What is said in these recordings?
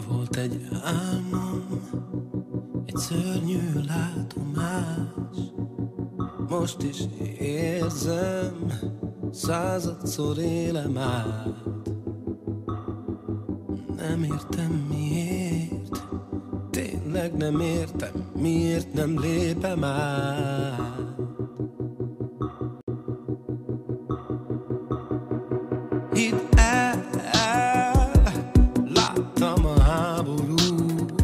Volt egy álmom, egy szörnyű látomás. Most is érzem, századszor élem át. Nem értem miért, tényleg nem értem, miért nem lépem át. Hidd el, láttam a háborút,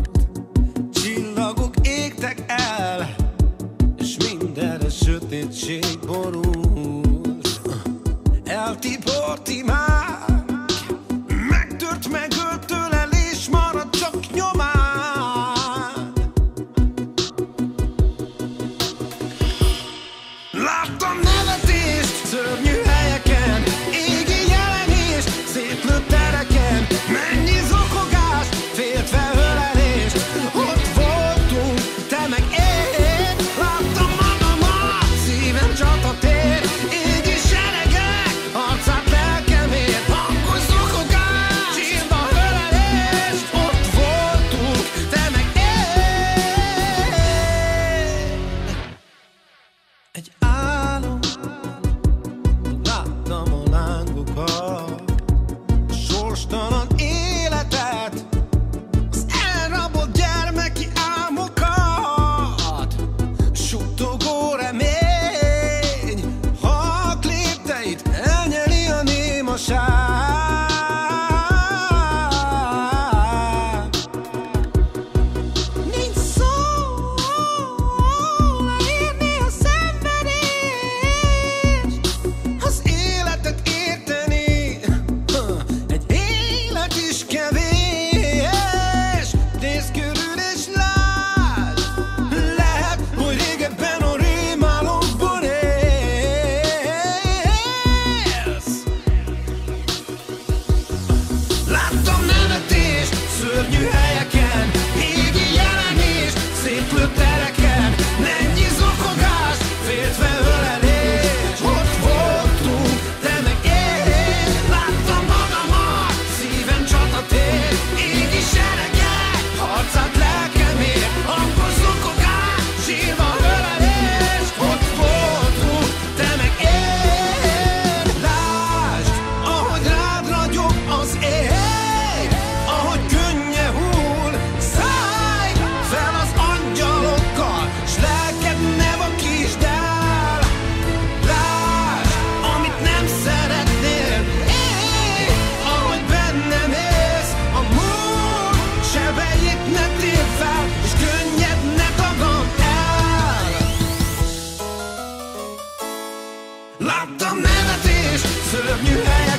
csillagok égtek el, és mindenre sötétség borult. Eltiport imák, megtört, megölt tőlel, és marad csak nyomád. Láttam nevetést szörnyű helyeken, égi jelenést szétlőtt tereken, mennyi zokogás, féltve ölelést. Ott voltunk, te meg én, láttam magamat, szívem csatatér, égi seregek, arcát lelkemért, hangos zokogás, sírva ölelést. Ott voltunk, te meg én. Egy álom, láttam a lángokat, a sorstalan életet, az elrabolt gyermeki álmokat. Suttogó remény, halk lépteit elnyeli a némaság. Nincs szó leírni a szenvedést, az életet érteni, egy élet is kevés. Nézz körül és lásd, lehet, hogy régebben a rémálomban élsz. Láttam nevetést szörnyű helyeken, égi jelenést szétlőtt tereken, mennyi zokogás, féltve ölelés. Ott voltunk, te meg én, láttam magamat, szívem csatatér, égi seregek, harcát lelkemért, hangos zokogás, sírva ölelés. Ott voltunk, te meg én. Lásd, ahogy rád ragyog az ég, ahogy könnye hull, szállj fel az angyalokkal, s lelked ne vakítsd el. Lásd, amit nem szeretnél, élj, ahogy bennem élsz. A múlt sebeit ne tépd fel, és könnyed ne tagadd el. Láttam nevetést szörnyű helyeken,